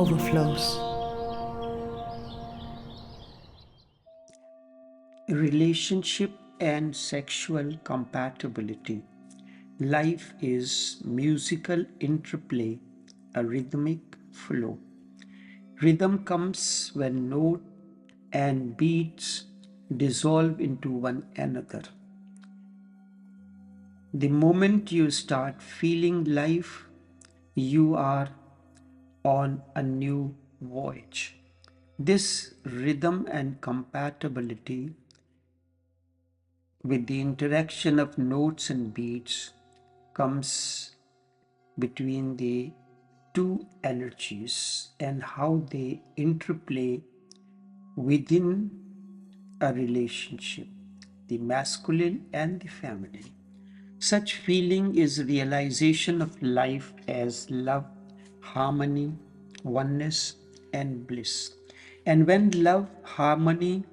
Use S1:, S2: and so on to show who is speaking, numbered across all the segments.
S1: Overflows.
S2: Relationship and sexual compatibility. Life is musical interplay, a rhythmic flow. Rhythm comes when note and beats dissolve into one another. The moment you start feeling life, you are on a new voyage. This rhythm and compatibility with the interaction of notes and beats comes between the two energies and how they interplay within a relationship, the masculine and the feminine. Such feeling is realization of life as love, harmony, oneness, and bliss. And when love, harmony,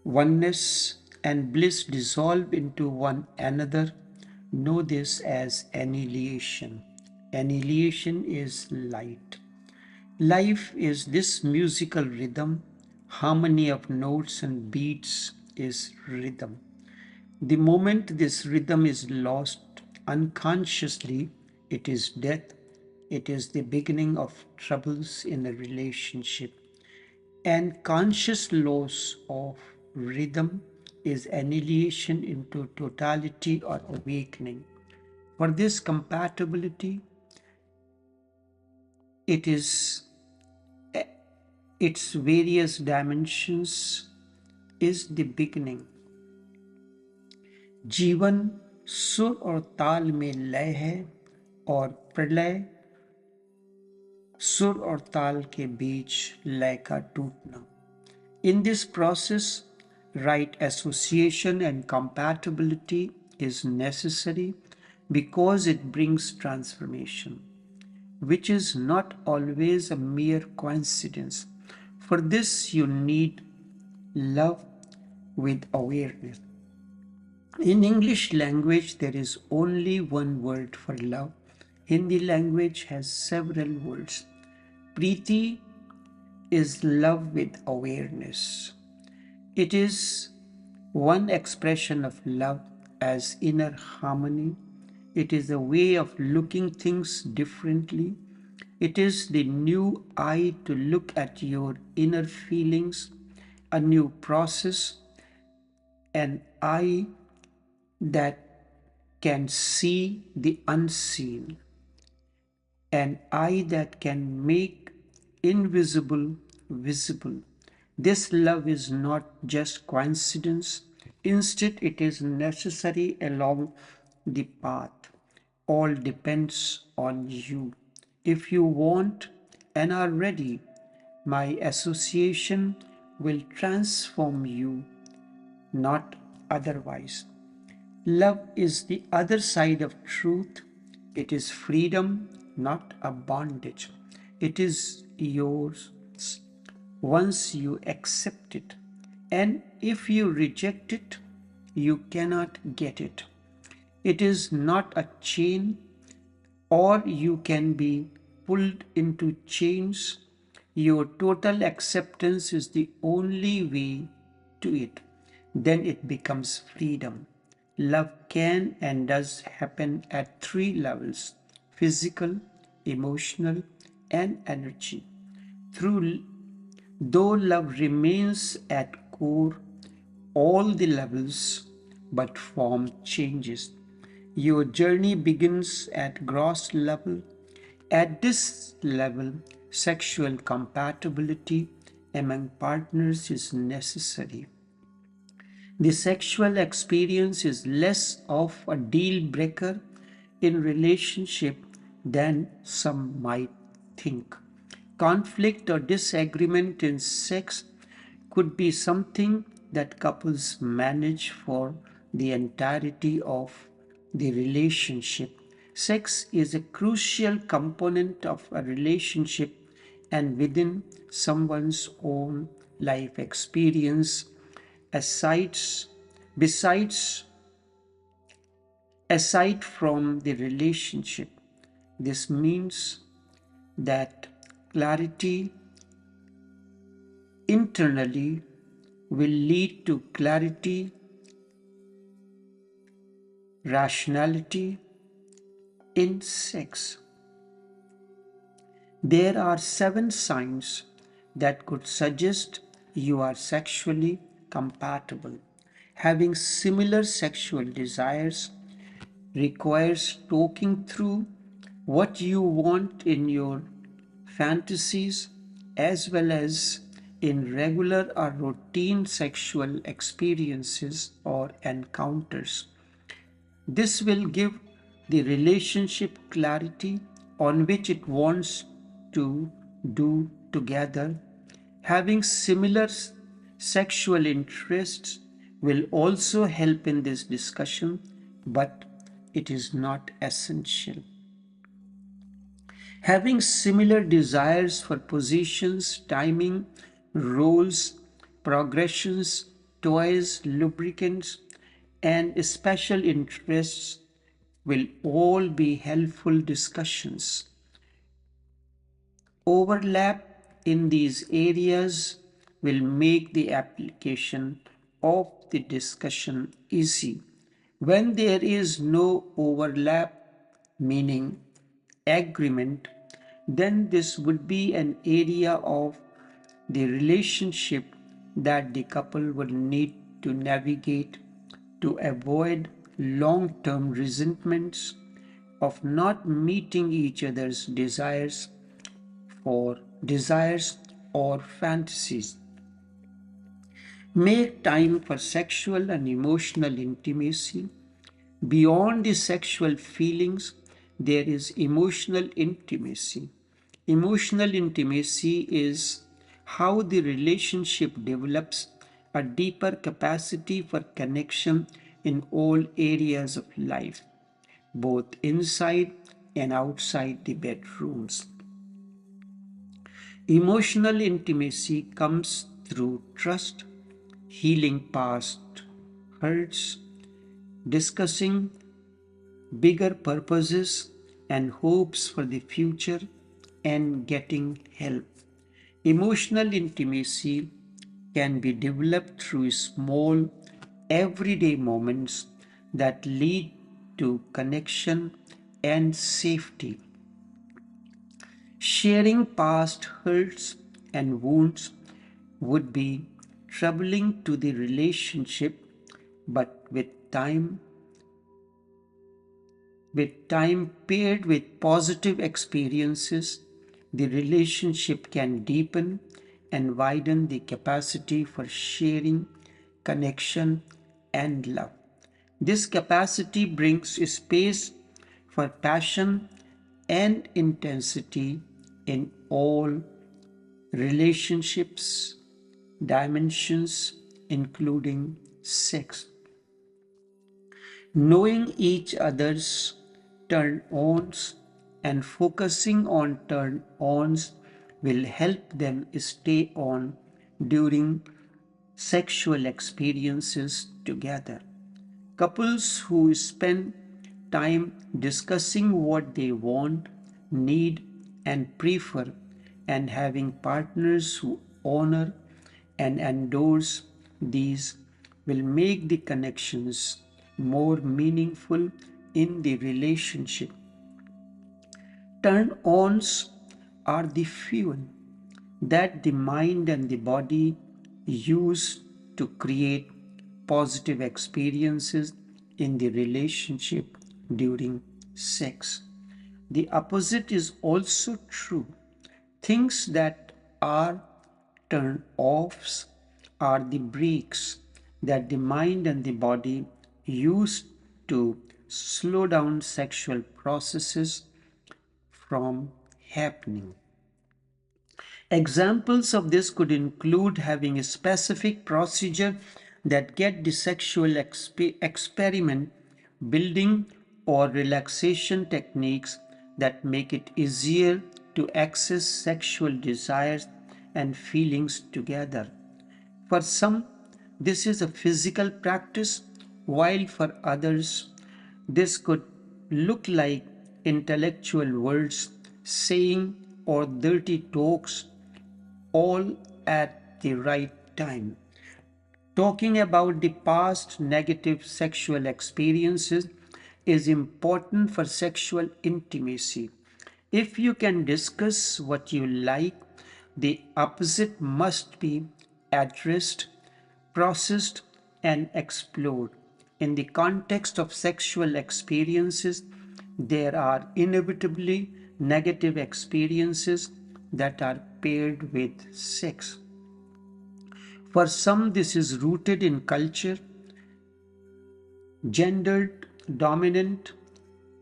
S2: oneness, and bliss dissolve into one another, know this as annihilation. Annihilation is light. Life is this musical rhythm. Harmony of notes and beats is rhythm. The moment this rhythm is lost unconsciously, it is death. It is the beginning of troubles in a relationship. And conscious loss of rhythm is annihilation into totality or awakening. For this compatibility, it is its various dimensions is the beginning. जीवन सुर और ताल में लय है और प्रलय सुर और ताल के बीच लय का टूटना. In this process, right association and compatibility is necessary because it brings transformation, which is not always a mere coincidence. For this, you need love with awareness. In English language, there is only one word for love. Hindi language has several words. Preeti is love with awareness. It is one expression of love as inner harmony. It is a way of looking things differently. It is the new eye to look at your inner feelings, a new process, an eye that can see the unseen, an eye that can make invisible visible. This love is not just coincidence, instead, it is necessary along the path. All depends on you. If you want and are ready, my association will transform you, not otherwise. Love is the other side of truth. It is freedom, not a bondage. It is yours once you accept it. And if you reject it, you cannot get it. It is not a chain, or you can be pulled into chains. Your total acceptance is the only way to it. Then it becomes freedom. Love can and does happen at three levels: physical, emotional, and energy. Through Though love remains at core, all the levels but form changes. Your journey begins at gross level. At this level, sexual compatibility among partners is necessary. The sexual experience is less of a deal breaker in relationship than some might think. Conflict or disagreement in sex could be something that couples manage for the entirety of the relationship. Sex is a crucial component of a relationship, and within someone's own life experience, aside, besides, aside from the relationship. This means that clarity internally will lead to clarity, rationality in sex. There are 7 signs that could suggest you are sexually compatible. Having similar sexual desires requires talking through what you want in your fantasies as well as in regular or routine sexual experiences or encounters. This will give the relationship clarity on which it wants to do together. Having similar sexual interests will also help in this discussion, but it is not essential. Having similar desires for positions, timing, roles, progressions, toys, lubricants, and special interests will all be helpful discussions. Overlap in these areas will make the application of the discussion easy. When there is no overlap, meaning agreement, then this would be an area of the relationship that the couple would need to navigate to avoid long-term resentments of not meeting each other's desires or fantasies. Make time for sexual and emotional intimacy. Beyond the sexual feelings, there is emotional intimacy. Emotional intimacy is how the relationship develops a deeper capacity for connection in all areas of life, both inside and outside the bedrooms. Emotional intimacy comes through trust, healing past hurts, discussing bigger purposes and hopes for the future, and getting help. Emotional intimacy can be developed through small, everyday moments that lead to connection and safety. Sharing past hurts and wounds would be troubling to the relationship, but with time paired with positive experiences, the relationship can deepen and widen the capacity for sharing, connection, and love. This capacity brings space for passion and intensity in all relationships, dimensions, including sex. Knowing each other's turn ons and focusing on turn ons will help them stay on during sexual experiences together. Couples who spend time discussing what they want, need, and prefer, and having partners who honor and endorse these will make the connections more meaningful in the relationship. Turn ons are the fuel that the mind and the body use to create positive experiences in the relationship during sex. The opposite is also true. Things that are turn offs are the brakes that the mind and the body use to slow down sexual processes from happening. Examples of this could include having a specific procedure that get the sexual experiment, building or relaxation techniques that make it easier to access sexual desires and feelings together. For some, this is a physical practice, while for others, this could look like intellectual words saying or dirty talks, all at the right time. Talking about the past negative sexual experiences is important for sexual intimacy. If you can discuss what you like, the opposite must be addressed, processed, and explored. In the context of sexual experiences, there are inevitably negative experiences that are paired with sex. For some, this is rooted in culture, gendered dominant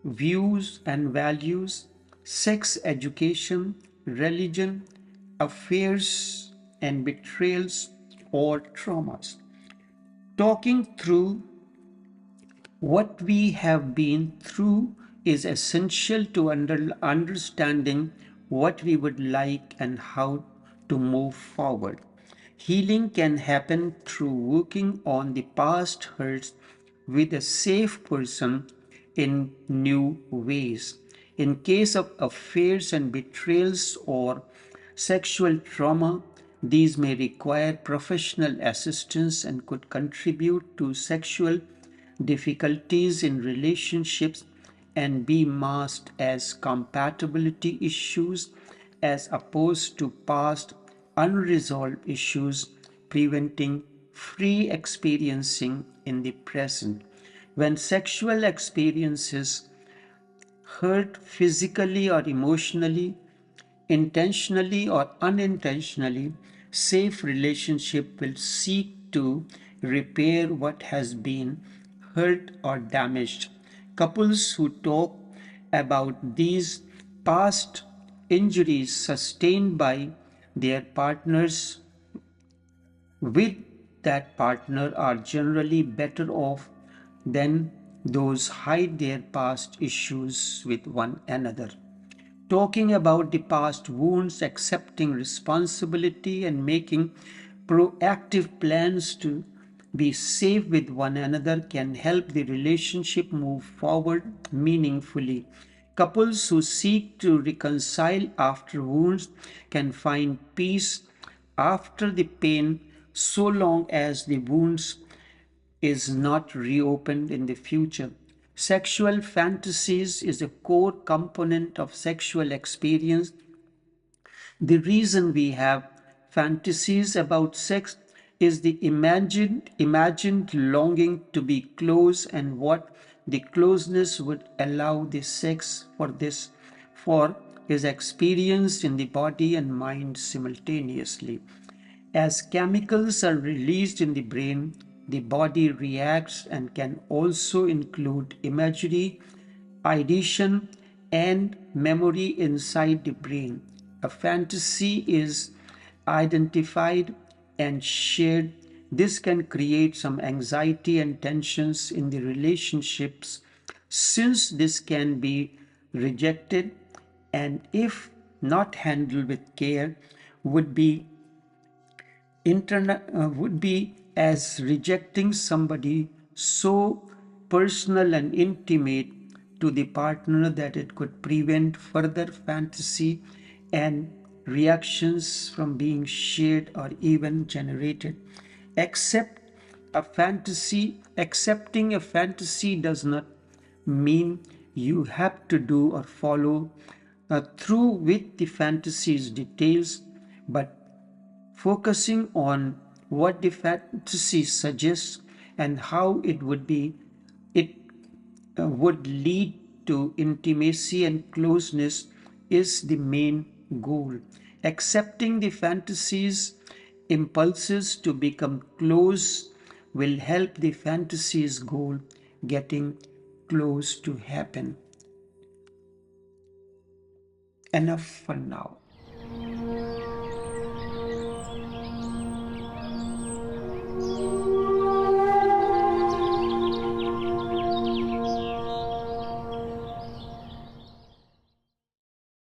S2: views and values, sex education, religion, affairs and betrayals, or traumas. Talking through what we have been through is essential to understanding what we would like and how to move forward. Healing can happen through working on the past hurts with a safe person in new ways. In case of affairs and betrayals or sexual trauma, these may require professional assistance and could contribute to sexual difficulties in relationships and be masked as compatibility issues as opposed to past unresolved issues, preventing free experiencing in the present. When sexual experiences hurt physically or emotionally, intentionally or unintentionally, safe relationship will seek to repair what has been hurt or damaged. Couples who talk about these past injuries sustained by their partners with that partner are generally better off than those hide their past issues with one another. Talking about the past wounds, accepting responsibility, and making proactive plans to be safe with one another can help the relationship move forward meaningfully. Couples who seek to reconcile after wounds can find peace after the pain so long as the wounds is not reopened in the future. Sexual fantasies is a core component of sexual experience. The reason we have fantasies about sex is the imagined longing to be close and what the closeness would allow the sex for is experienced in the body and mind simultaneously. As chemicals are released in the brain, the body reacts and can also include imagery, ideation, and memory inside the brain. A fantasy is identified and shared. This can create some anxiety and tensions in the relationships since this can be rejected and if not handled with care would be as rejecting somebody so personal and intimate to the partner that it could prevent further fantasy and reactions from being shared or even generated. Accept accepting a fantasy does not mean you have to do or follow through with the fantasy's details, but focusing on what the fantasy suggests and how it would lead to intimacy and closeness is the main goal. Accepting the fantasy's impulses to become close will help the fantasy's goal getting close to happen. Enough for now.